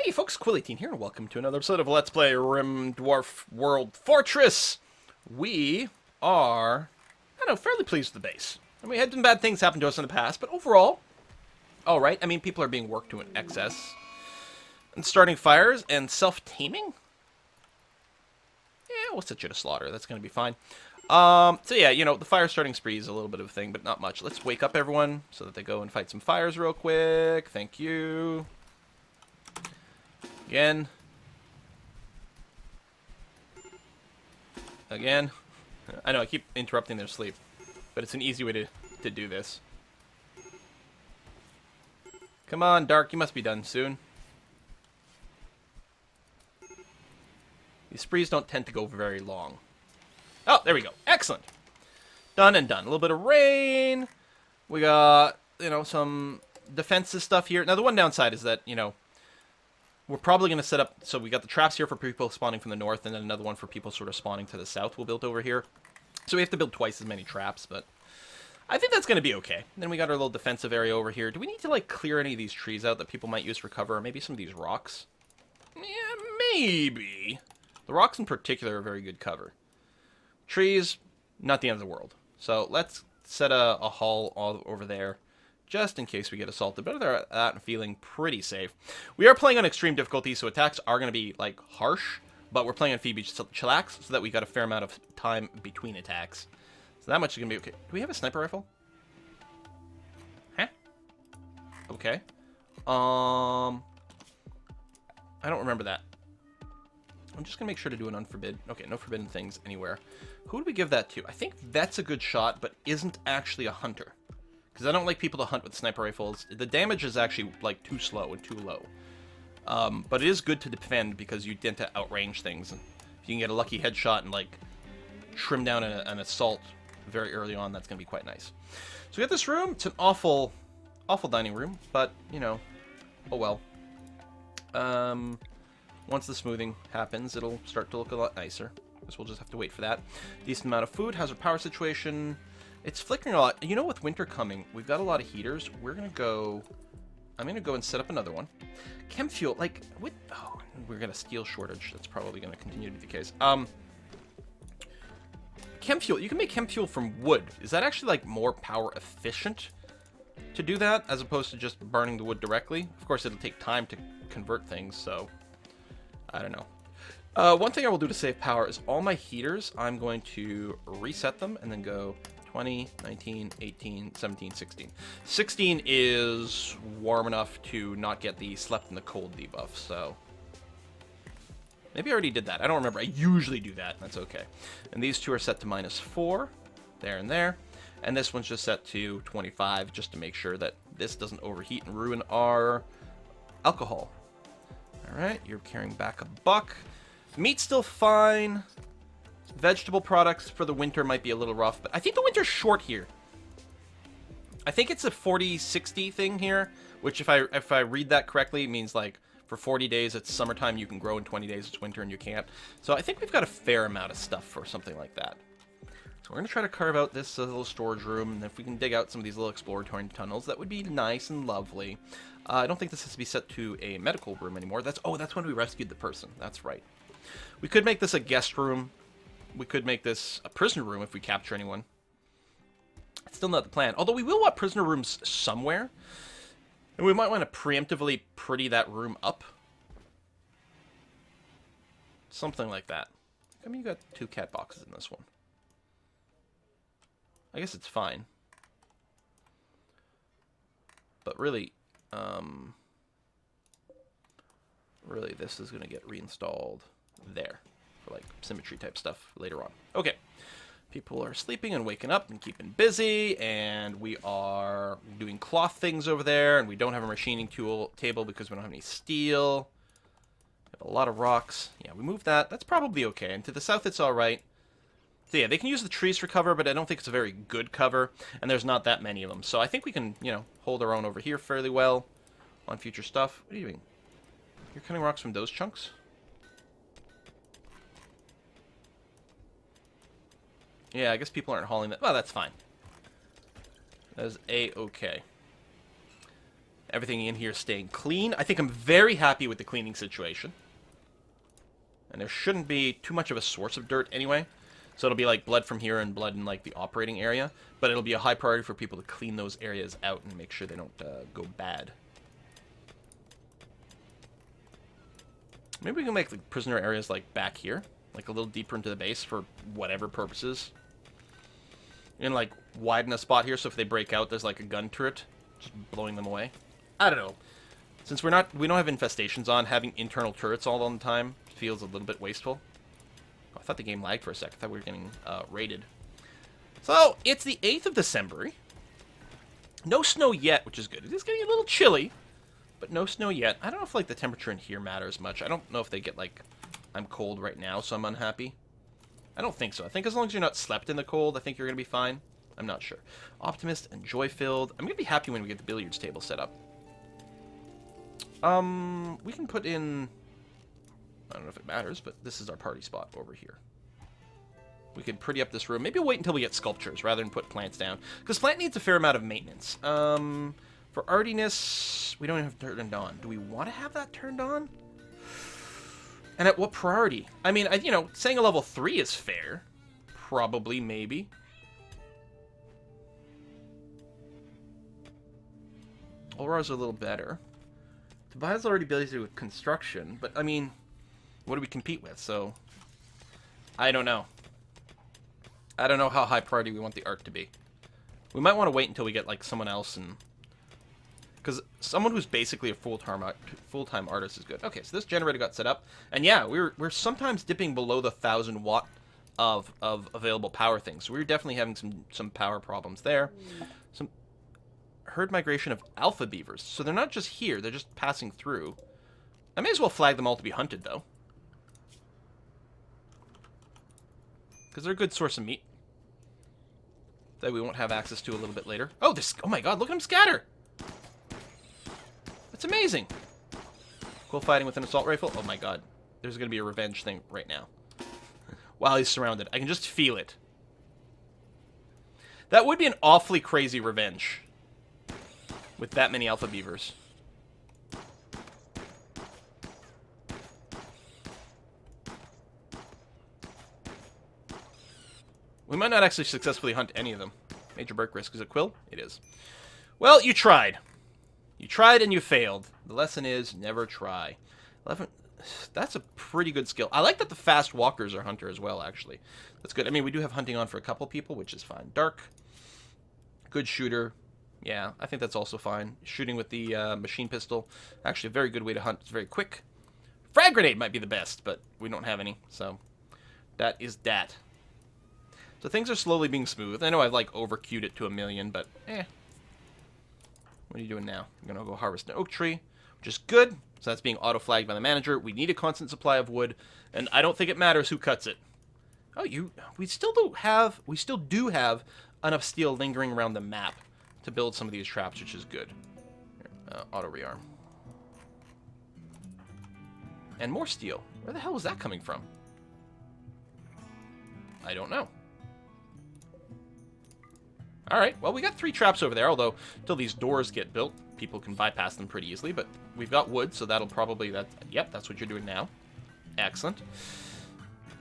Hey folks, Quilly18 here, and welcome to another episode of Let's Play RimDwarfWorldFortress. We are, I don't know, fairly pleased with the base. And we had some bad things happen to us in the past, but overall, alright. I mean, people are being worked to an excess. And starting fires and self-taming? Yeah, we'll set you to slaughter. That's going to be fine. So yeah, you know, the fire starting spree is a little bit of a thing, but not much. Let's wake up everyone so that they go and fight some fires real quick. Thank you. Again. Again. I know, I keep interrupting their sleep, but it's an easy way to do this. Come on, Dark, you must be done soon. These sprees don't tend to go very long. Oh, there we go. Excellent. Done and done. A little bit of rain. We got, you know, some defensive stuff here. Now, the one downside is that, you know, we're probably going to set up, so we got the traps here for people spawning from the north, and then another one for people sort of spawning to the south we'll build over here. So we have to build twice as many traps, but I think that's going to be okay. Then we got our little defensive area over here. Do we need to, like, clear any of these trees out that people might use for cover, or maybe some of these rocks? Yeah, maybe. The rocks in particular are very good cover. Trees, not the end of the world. So let's set a hull all over there, just in case we get assaulted. But other than that, I'm feeling pretty safe. We are playing on extreme difficulty, so attacks are going to be, like, harsh. But we're playing on Phoebe Chillax, so that we got a fair amount of time between attacks. So that much is going to be okay. Do we have a sniper rifle? Huh? Okay. I don't remember that. I'm just going to make sure to do an unforbid. Okay, no forbidden things anywhere. Who do we give that to? I think that's a good shot, but isn't actually a hunter. Because I don't like people to hunt with sniper rifles. The damage is actually, like, too slow and too low. But it is good to defend because you tend to outrange things. And if you can get a lucky headshot and, like, trim down an assault very early on, that's going to be quite nice. So we got this room. It's an awful, awful dining room, but, you know, oh well. Once the smoothing happens, it'll start to look a lot nicer. Guess we'll just have to wait for that. Decent amount of food. How's our power situation? It's flickering a lot. You know, with winter coming, we've got a lot of heaters. We're going to go... I'm going to go and set up another one. Chem fuel, like... With, oh, we're going to steel shortage. That's probably going to continue to be the case. Chem fuel. You can make chem fuel from wood. Is that actually, like, more power efficient to do that, as opposed to just burning the wood directly? Of course, it'll take time to convert things, so... I don't know. One thing I will do to save power is all my heaters, I'm going to reset them and then go 20, 19, 18, 17, 16. 16 is warm enough to not get the slept in the cold debuff, so... Maybe I already did that. I don't remember. I usually do that. That's okay. And these two are set to -4. There and there. And this one's just set to 25, just to make sure that this doesn't overheat and ruin our alcohol. Alright, you're carrying back a buck. Meat's still fine. Vegetable products for the winter might be a little rough, but I think the winter's short here. I think it's a 40-60 thing here, which if I read that correctly, means like for 40 days it's summertime, you can grow, in 20 days it's winter and you can't. So I think we've got a fair amount of stuff for something like that. So we're going to try to carve out this little storage room, and if we can dig out some of these little exploratory tunnels, that would be nice and lovely. I don't think this has to be set to a medical room anymore. That's when we rescued the person. That's right. We could make this a guest room. We could make this a prisoner room if we capture anyone. It's still not the plan. Although we will want prisoner rooms somewhere. And we might want to preemptively pretty that room up. Something like that. I mean, you got 2 cat boxes in this one. I guess it's fine. But really... really, this is going to get reinstalled there for, like, symmetry type stuff later on. Okay. People are sleeping and waking up and keeping busy, and we are doing cloth things over there, and we don't have a machining table because we don't have any steel. We have a lot of rocks. Yeah, we moved that. That's probably okay. And to the south, it's all right. So yeah, they can use the trees for cover, but I don't think it's a very good cover, and there's not that many of them. So I think we can, you know, hold our own over here fairly well on future stuff. What are you doing? You're cutting rocks from those chunks? Yeah, I guess people aren't hauling that. Well, that's fine. That is A-okay. Everything in here is staying clean. I think I'm very happy with the cleaning situation. And there shouldn't be too much of a source of dirt anyway. So it'll be like blood from here and blood in like the operating area. But it'll be a high priority for people to clean those areas out and make sure they don't go bad. Maybe we can make the prisoner areas like back here. Like a little deeper into the base for whatever purposes. And like widen a spot here so if they break out there's like a gun turret. Just blowing them away. I don't know. Since we don't have infestations on, having internal turrets all the time feels a little bit wasteful. I thought the game lagged for a second. I thought we were getting raided. So, it's the 8th of December. No snow yet, which is good. It is getting a little chilly, but no snow yet. I don't know if like the temperature in here matters much. I don't know if they get like, I'm cold right now, so I'm unhappy. I don't think so. I think as long as you're not slept in the cold, I think you're going to be fine. I'm not sure. Optimist and joy-filled. I'm going to be happy when we get the billiards table set up. We can put in... I don't know if it matters, but this is our party spot over here. We could pretty up this room. Maybe wait until we get sculptures rather than put plants down. Because plant needs a fair amount of maintenance. For artiness, we don't have turned on. Do we want to have that turned on? And at what priority? I mean, you know, saying a level 3 is fair. Probably, maybe. Aura's a little better. Tobias already ability with construction, but I mean, what do we compete with? So, I don't know. I don't know how high priority we want the art to be. We might want to wait until we get like someone else, and because someone who's basically a full-time artist is good. Okay, so this generator got set up, and yeah, we're sometimes dipping below the 1,000 watt of available power things. So we're definitely having some power problems there. Some herd migration of alpha beavers. So they're not just here, they're just passing through. I may as well flag them all to be hunted, though. Because they're a good source of meat. That we won't have access to a little bit later. Oh, oh my god, look at them scatter! That's amazing! Cool fighting with an assault rifle. Oh my god. There's going to be a revenge thing right now. While he's surrounded. I can just feel it. That would be an awfully crazy revenge. With that many alpha beavers. We might not actually successfully hunt any of them. Major break risk. Is it quill? It is. Well, you tried. You tried and you failed. The lesson is never try. 11. That's a pretty good skill. I like that the fast walkers are hunter as well, actually. That's good. I mean, we do have hunting on for a couple people, which is fine. Dark. Good shooter. Yeah, I think that's also fine. Shooting with the machine pistol. Actually, a very good way to hunt. It's very quick. Frag grenade might be the best, but we don't have any. So, that is that. So things are slowly being smooth. I know I've like over-queued it to 1,000,000, but eh. What are you doing now? I'm going to go harvest an oak tree, which is good. So that's being auto-flagged by the manager. We need a constant supply of wood, and I don't think it matters who cuts it. Oh, we still do have enough steel lingering around the map to build some of these traps, which is good. Here, auto-rearm. And more steel. Where the hell was that coming from? I don't know. Alright, well, we got 3 traps over there, although until these doors get built, people can bypass them pretty easily, but we've got wood, so that'll probably... Yep, that's what you're doing now. Excellent.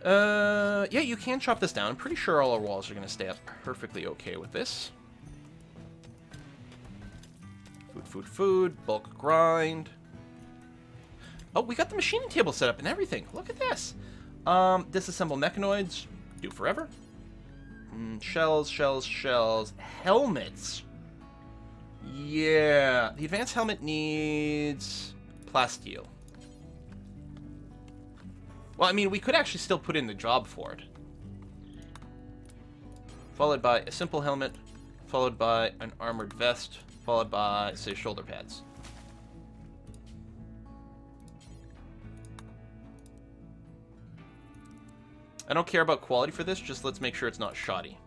Yeah, you can chop this down. I'm pretty sure all our walls are going to stay up perfectly okay with this. Food, bulk grind. Oh, we got the machining table set up and everything. Look at this. Disassemble mechanoids. Do forever. Shells. Helmets. Yeah. The advanced helmet needs plasteel. Well, I mean, we could actually still put in the job for it. Followed by a simple helmet, followed by an armored vest, followed by, say, shoulder pads. I don't care about quality for this, just let's make sure it's not shoddy.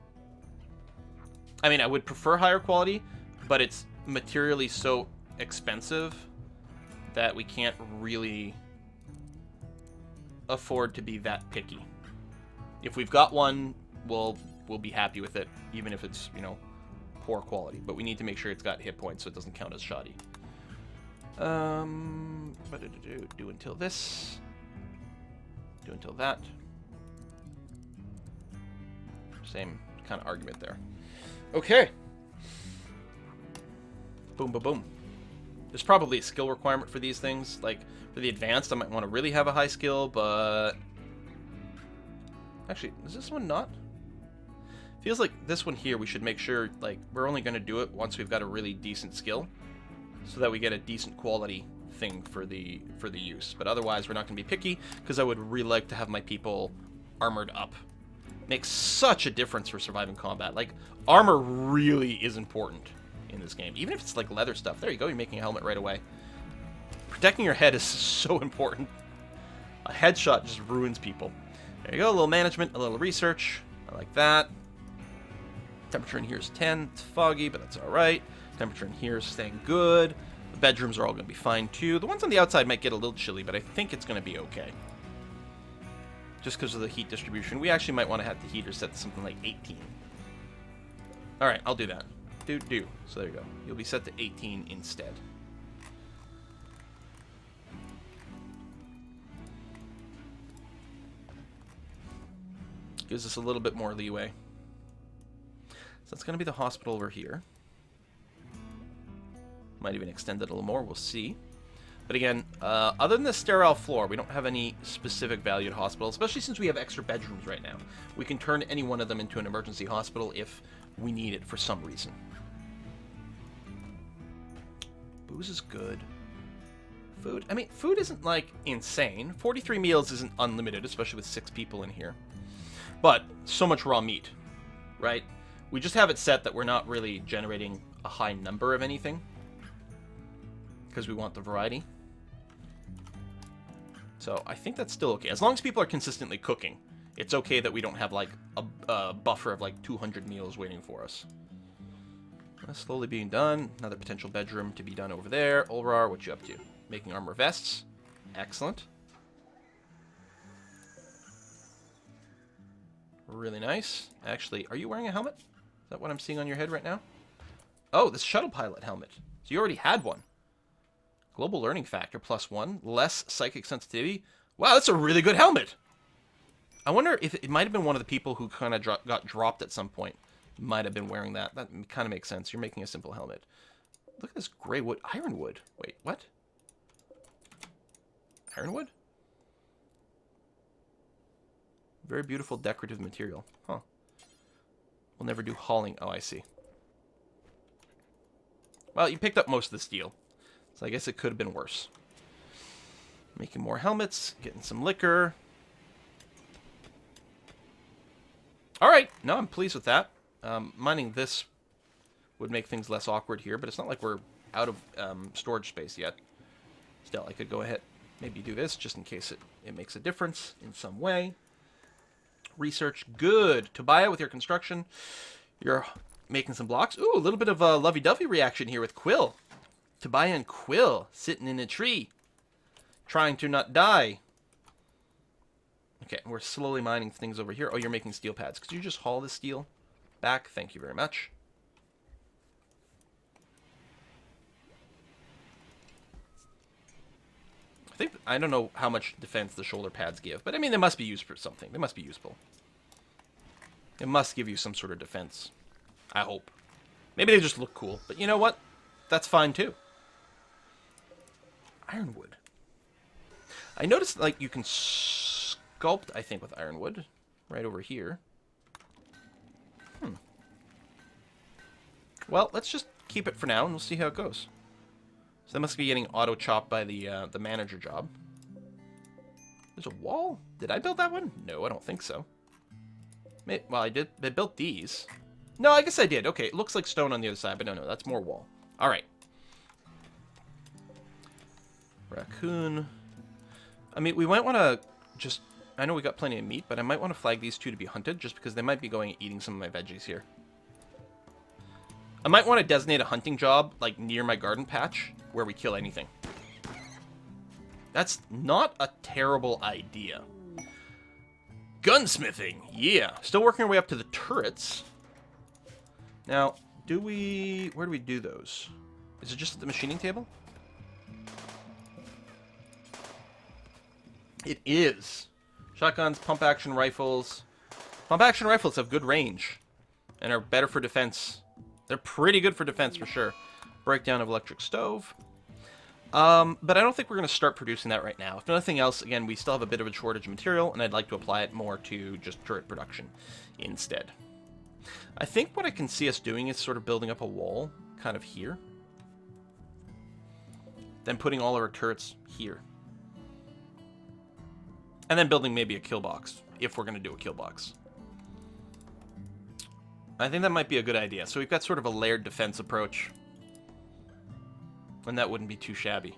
I mean, I would prefer higher quality, but it's materially so expensive that we can't really afford to be that picky. If we've got one, we'll be happy with it, even if it's, you know, poor quality. But we need to make sure it's got hit points so it doesn't count as shoddy. Do until this. Do until that. Same kind of argument there. Okay. Boom, boom, boom. There's probably a skill requirement for these things. Like, for the advanced, I might want to really have a high skill, but... Actually, is this one not? Feels like this one here, we should make sure, like, we're only going to do it once we've got a really decent skill, so that we get a decent quality thing for the use. But otherwise, we're not going to be picky, because I would really like to have my people armored up. Makes such a difference for surviving combat. Like, armor really is important in this game. Even if it's like leather stuff. There you go, you're making a helmet right away. Protecting your head is so important. A headshot just ruins people. There you go, a little management, a little research. I like that. Temperature in here is 10. It's foggy, but that's alright. Temperature in here is staying good. The bedrooms are all going to be fine too. The ones on the outside might get a little chilly, but I think it's going to be okay. Just because of the heat distribution. We actually might want to have the heater set to something like 18. Alright, I'll do that. Do. So there you go. You'll be set to 18 instead. Gives us a little bit more leeway. So that's going to be the hospital over here. Might even extend it a little more. We'll see. But again, other than the sterile floor, we don't have any specific valued hospital, especially since we have extra bedrooms right now. We can turn any one of them into an emergency hospital if we need it for some reason. Booze is good. Food, I mean, food isn't, like, insane. 43 meals isn't unlimited, especially with 6 people in here. But so much raw meat, right? We just have it set that we're not really generating a high number of anything, because we want the variety. So I think that's still okay. As long as people are consistently cooking, it's okay that we don't have, like, a buffer of, like, 200 meals waiting for us. That's slowly being done. Another potential bedroom to be done over there. Ulrar, what you up to? Making armor vests. Excellent. Really nice. Actually, are you wearing a helmet? Is that what I'm seeing on your head right now? Oh, this shuttle pilot helmet. So you already had one. Global learning factor +1. Less psychic sensitivity. Wow, that's a really good helmet. I wonder if it might have been one of the people who kind of got dropped at some point. Might have been wearing that. That kind of makes sense. You're making a simple helmet. Look at this gray wood. Ironwood. Wait, what? Ironwood? Very beautiful decorative material. Huh. We'll never do hauling. Oh, I see. Well, you picked up most of the steel. So I guess it could have been worse. Making more helmets. Getting some liquor. Alright. No, I'm pleased with that. Mining this would make things less awkward here, but it's not like we're out of storage space yet. Still, I could go ahead, maybe do this, just in case it makes a difference in some way. Research, good. Tobiah, with your construction, you're making some blocks. Ooh, a little bit of a lovey-dovey reaction here with Quill. Tobiah and Quill sitting in a tree, trying to not die. Okay, we're slowly mining things over here. Oh, you're making steel pads. Could you just haul this steel back? Thank you very much. I don't know how much defense the shoulder pads give, but I mean, they must be used for something. They must be useful. It must give you some sort of defense. I hope. Maybe they just look cool, but you know what? That's fine too. Ironwood. I noticed, like, you can sculpt, I think, with ironwood. Right over here. Well, let's just keep it for now, and we'll see how it goes. So they must be getting auto-chopped by the manager job. There's a wall? Did I build that one? No, I don't think so. Well, I did. They built these. No, I guess I did. Okay, it looks like stone on the other side, but no, that's more wall. All right. Raccoon. I mean, we might want to just... I know we got plenty of meat, but I might want to flag these two to be hunted, just because they might be going and eating some of my veggies here. I might want to designate a hunting job, like, near my garden patch, where we kill anything. That's not a terrible idea. Gunsmithing, yeah. Still working our way up to the turrets. Now, where do we do those? Is it just at the machining table? It is. Shotguns, pump-action rifles. Pump-action rifles have good range and are better for defense. They're pretty good for defense, for sure. Breakdown of electric stove. But I don't think we're going to start producing that right now. If nothing else, again, we still have a bit of a shortage of material, and I'd like to apply it more to just turret production instead. I think what I can see us doing is sort of building up a wall kind of here. Then putting all our turrets here. And then building maybe a kill box, if we're going to do a kill box. I think that might be a good idea. So we've got sort of a layered defense approach. And that wouldn't be too shabby.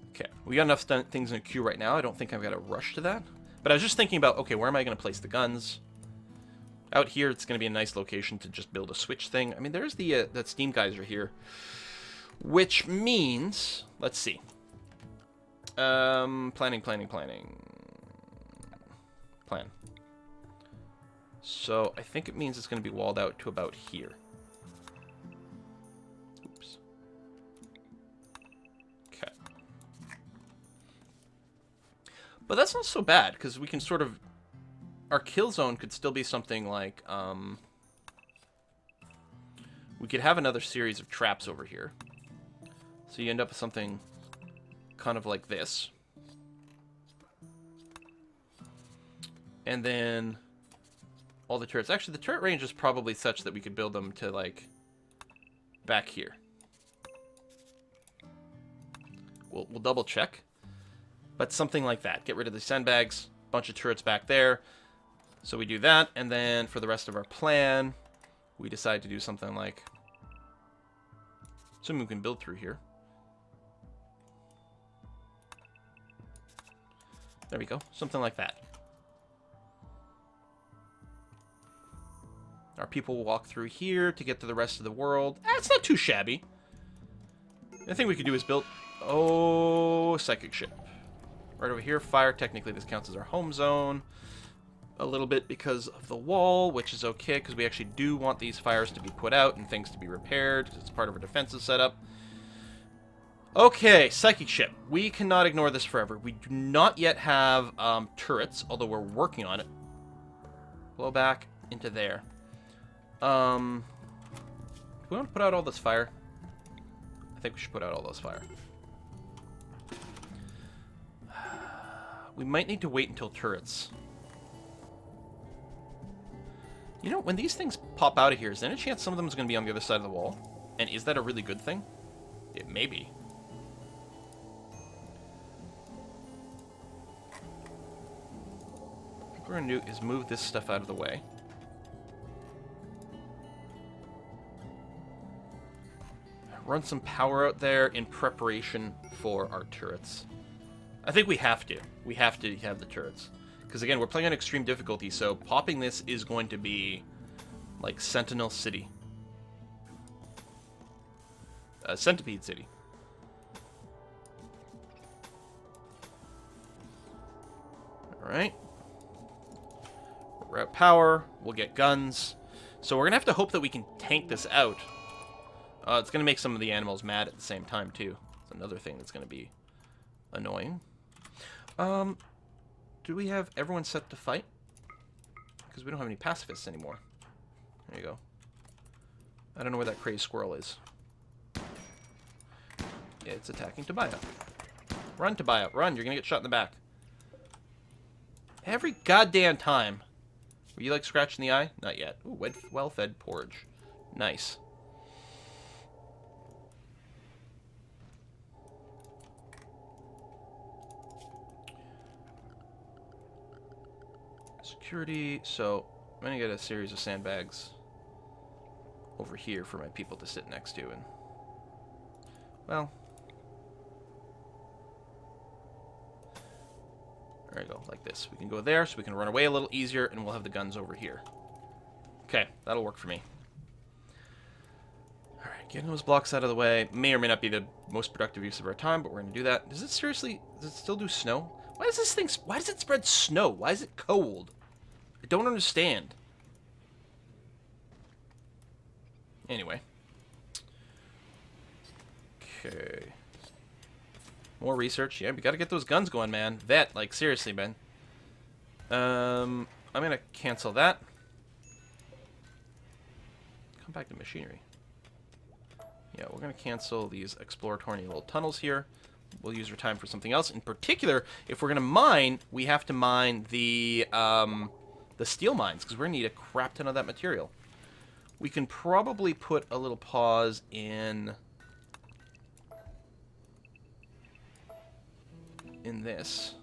Okay, we got enough things in a queue right now. I don't think I've got to rush to that. But I was just thinking about, okay, where am I going to place the guns? Out here, it's going to be a nice location to just build a switch thing. I mean, there's the that steam geyser here. Which means, let's see. Planning. Plan. So, I think it means it's going to be walled out to about here. Oops. Okay. But that's not so bad, because we can sort of... Our kill zone could still be something like, we could have another series of traps over here. So you end up with something kind of like this. And then all the turrets. Actually, the turret range is probably such that we could build them to, like, back here. We'll double check. But something like that. Get rid of the sandbags. Bunch of turrets back there. So we do that, and then for the rest of our plan, we decide to do something like... Assuming we can build through here. There we go. Something like that. Our people will walk through here to get to the rest of the world. It's not too shabby. The thing we could do is build... Oh, psychic ship. Right over here, fire. Technically, this counts as our home zone. A little bit because of the wall, which is okay, because we actually do want these fires to be put out and things to be repaired, because it's part of our defensive setup. Okay, psychic ship. We cannot ignore this forever. We do not yet have turrets, although we're working on it. Blow back into there. Do we want to put out all this fire? I think we should put out all those fire. We might need to wait until turrets. You know, when these things pop out of here, is there any chance some of them is going to be on the other side of the wall? And is that a really good thing? It may be. What we're going to do is move this stuff out of the way. Run some power out there in preparation for our turrets. I think we have to. We have to have the turrets. Because, again, we're playing on extreme difficulty, so popping this is going to be like Sentinel City. Centipede City. Alright. We're at power. We'll get guns. So we're going to have to hope that we can tank this out. It's going to make some of the animals mad at the same time, too. It's another thing that's going to be annoying. Do we have everyone set to fight? Because we don't have any pacifists anymore. There you go. I don't know where that crazed squirrel is. Yeah, it's attacking Tobiah. Run, Tobiah. Run. You're going to get shot in the back. Every goddamn time. Were you, like, scratching the eye? Not yet. Ooh, well-fed porridge. Nice. Security, so I'm going to get a series of sandbags over here for my people to sit next to, and, well, there you go, like this. We can go there, so we can run away a little easier, and we'll have the guns over here. Okay, that'll work for me. Alright, getting those blocks out of the way may or may not be the most productive use of our time, but we're going to do that. Does it still do snow? Why does it spread snow? Why is it cold? I don't understand. Anyway. Okay. More research. Yeah, we gotta get those guns going, man. Vet, like, seriously, man. I'm gonna cancel that. Compacted machinery. Yeah, we're gonna cancel these exploratory little tunnels here. We'll use our time for something else. In particular, if we're gonna mine, we have to mine the steel mines, because we're gonna need a crap ton of that material. We can probably put a little pause in this.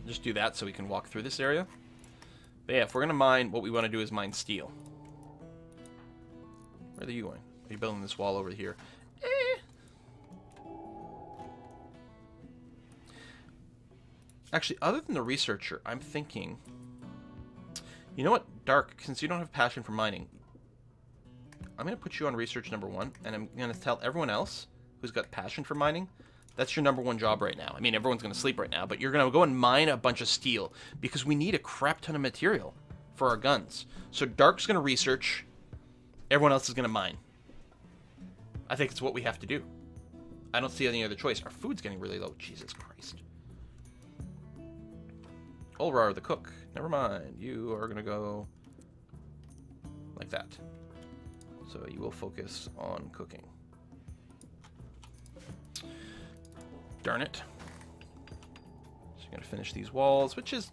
Just do that so we can walk through this area. But yeah, if we're gonna mine, what we want to do is mine steel. Where are you going? Are you building this wall over here? Actually, other than the researcher, I'm thinking... You know what, Dark, since you don't have passion for mining, I'm going to put you on research number 1, and I'm going to tell everyone else who's got passion for mining, that's your number 1 job right now. I mean, everyone's going to sleep right now, but you're going to go and mine a bunch of steel, because we need a crap ton of material for our guns. So Dark's going to research, everyone else is going to mine. I think it's what we have to do. I don't see any other choice. Our food's getting really low. Jesus Christ. Ulrar, the cook. Never mind. You are going to go like that. So you will focus on cooking. Darn it. So you're going to finish these walls, which is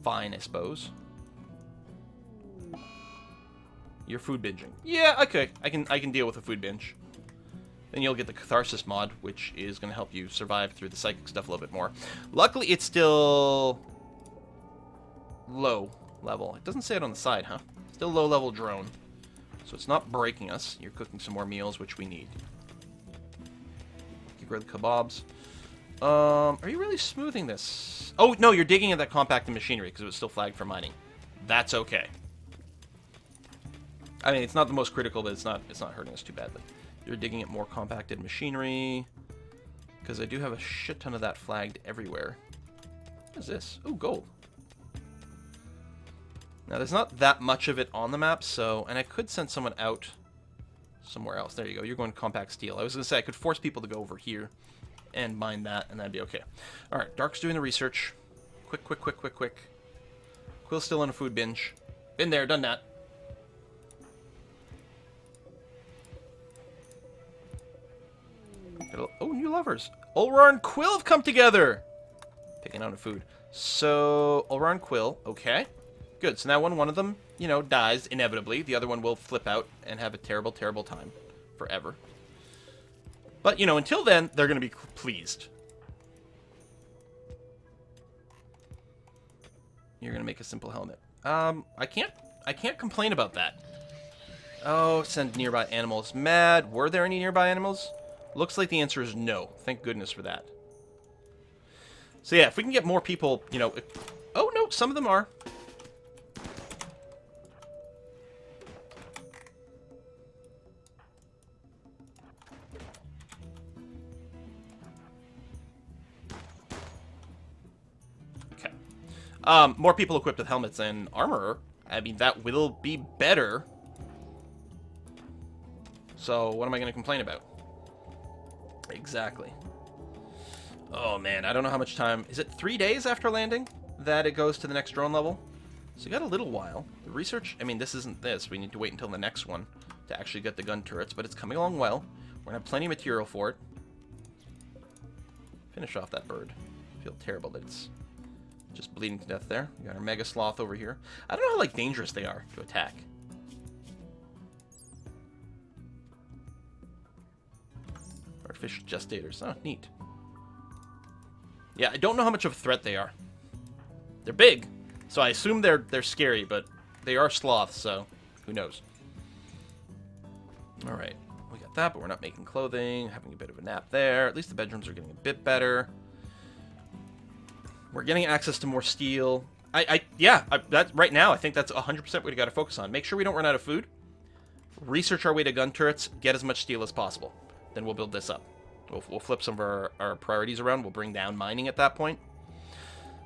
fine, I suppose. You're food binging. Yeah, okay. I can deal with a food binge. Then you'll get the Catharsis mod, which is going to help you survive through the psychic stuff a little bit more. Luckily, it's still low level. It doesn't say it on the side, huh? Still low level drone. So it's not breaking us. You're cooking some more meals, which we need. You grill the kebabs. Are you really smoothing this? Oh, no, you're digging at that compacted machinery because it was still flagged for mining. That's okay. I mean, it's not the most critical, but it's not hurting us too badly. You're digging at more compacted machinery because I do have a shit ton of that flagged everywhere. What is this? Oh, gold. Now, there's not that much of it on the map, so... And I could send someone out somewhere else. There you go. You're going compact steel. I was going to say I could force people to go over here and mine that, and that'd be okay. All right, Dark's doing the research. Quick, quick, quick, quick, quick. Quill's still on a food binge. Been there, done that. Oh, new lovers. Ulrar and Quill have come together. Picking out a food. So, Ulrar and Quill, okay. Good, so now when one of them, you know, dies, inevitably, the other one will flip out and have a terrible, terrible time. Forever. But, you know, until then, they're going to be pleased. You're going to make a simple helmet. I can't complain about that. Oh, send nearby animals. Mad. Were there any nearby animals? Looks like the answer is no. Thank goodness for that. So yeah, if we can get more people, you know... Oh, no, some of them are. Okay. More people equipped with helmets and armor. I mean, that will be better. So, what am I going to complain about? Exactly. Oh, man. I don't know how much time... Is it 3 days after landing that it goes to the next drone level? So you got a little while. The research... I mean, this isn't this. We need to wait until the next one to actually get the gun turrets, but it's coming along well. We're going to have plenty of material for it. Finish off that bird. I feel terrible that it's just bleeding to death there. We got our Mega Sloth over here. I don't know how, like, dangerous they are to attack. Artificial gestators. Oh, neat. Yeah, I don't know how much of a threat they are. They're big, so I assume they're scary, but they are sloths, so who knows. Alright, we got that, but we're not making clothing, having a bit of a nap there. At least the bedrooms are getting a bit better. We're getting access to more steel. That right now, I think that's 100% what we got to focus on. Make sure we don't run out of food. Research our way to gun turrets. Get as much steel as possible. Then we'll build this up. We'll flip some of our priorities around. We'll bring down mining at that point.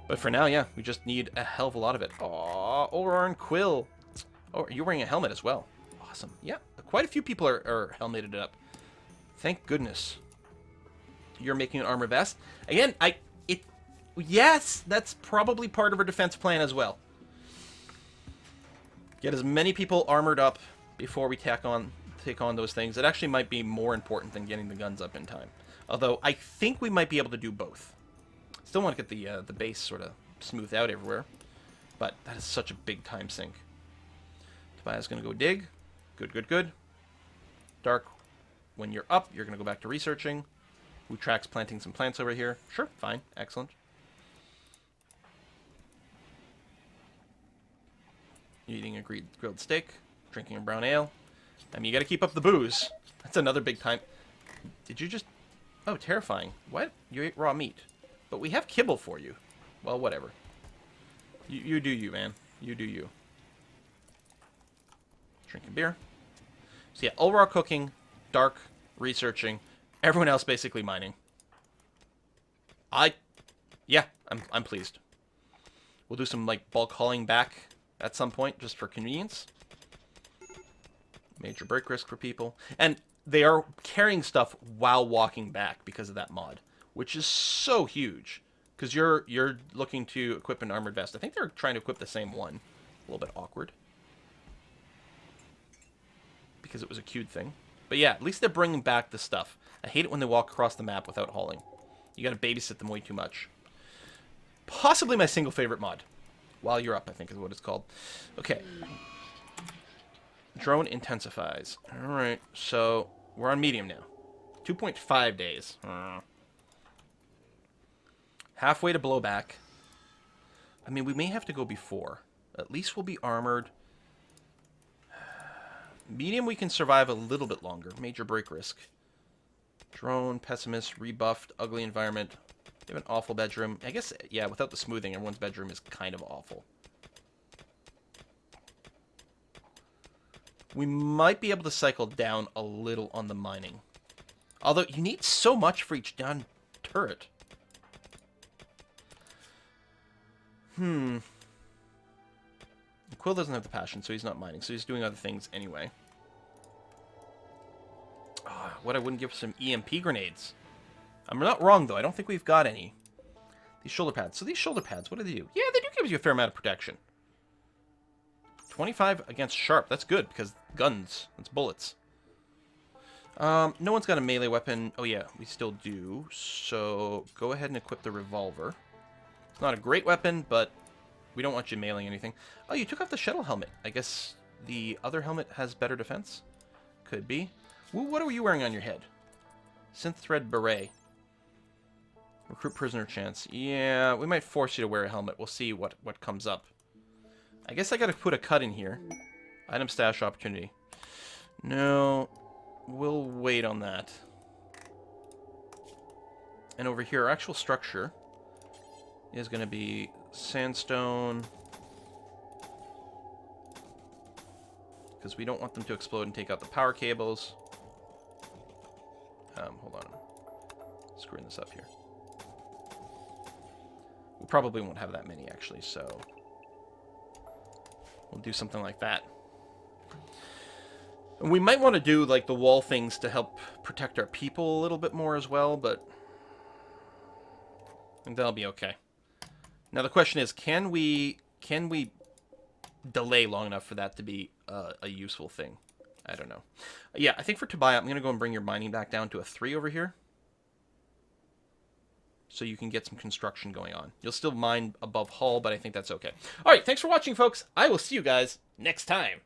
But for now, yeah, we just need a hell of a lot of it. Aw, Ulrar and Quill. Oh, you're wearing a helmet as well. Oh, Awesome. Yeah, quite a few people are helmeted up. Thank goodness. You're making an armor vest. Again, yes, that's probably part of our defense plan as well. Get as many people armored up before we take on those things. It actually might be more important than getting the guns up in time. Although, I think we might be able to do both. Still want to get the base sort of smoothed out everywhere. But that is such a big time sink. Tobias going to go dig. Good, good, good. Dark, when you're up, you're going to go back to researching. Utrax planting some plants over here. Sure, fine. Excellent. Eating a grilled steak. Drinking a brown ale. I mean, you got to keep up the booze. That's another big time. Did you just... Oh, terrifying. What? You ate raw meat. But we have kibble for you. Well, whatever. You do you, man. You do you. Drinking beer. So yeah, all raw cooking, dark, researching, everyone else basically mining. Yeah, I'm pleased. We'll do some like bulk hauling back at some point just for convenience. Major break risk for people. And they are carrying stuff while walking back because of that mod, which is so huge. Because you're looking to equip an armored vest. I think they're trying to equip the same one. A little bit awkward. Because it was a queued thing. But yeah, at least they're bringing back the stuff. I hate it when they walk across the map without hauling. You gotta babysit them way too much. Possibly my single favorite mod. While you're up, I think is what it's called. Okay. Drone intensifies. Alright, so we're on medium now. 2.5 days. Halfway to blowback. I mean, we may have to go before. At least we'll be armored. Medium, we can survive a little bit longer. Major break risk. Drone, pessimist, rebuffed, ugly environment. They have an awful bedroom. I guess, yeah, without the smoothing, everyone's bedroom is kind of awful. We might be able to cycle down a little on the mining. Although, you need so much for each down turret. Quill doesn't have the passion, so he's not mining, so he's doing other things anyway. Oh, what I wouldn't give some EMP grenades. I'm not wrong, though. I don't think we've got any. These shoulder pads. So these shoulder pads, what do they do? Yeah, they do give you a fair amount of protection. 25 against sharp. That's good, because guns. That's bullets. No one's got a melee weapon. Oh, yeah, we still do. So go ahead and equip the revolver. It's not a great weapon, but we don't want you mailing anything. Oh, you took off the shuttle helmet. I guess the other helmet has better defense? Could be. Ooh, what are you wearing on your head? Synth thread beret. Recruit prisoner chance. Yeah, we might force you to wear a helmet. We'll see what comes up. I guess I gotta put a cut in here. Item stash opportunity. No, we'll wait on that. And over here, our actual structure is going to be sandstone. Because we don't want them to explode and take out the power cables. Hold on. Screwing this up here. We probably won't have that many, actually, so we'll do something like that. And we might want to do, like, the wall things to help protect our people a little bit more as well, but I think that'll be okay. Now the question is, can we delay long enough for that to be a useful thing? I don't know. Yeah, I think for Tobiah, I'm going to go and bring your mining back down to a 3 over here. So you can get some construction going on. You'll still mine above hull, but I think that's okay. All right, thanks for watching, folks. I will see you guys next time.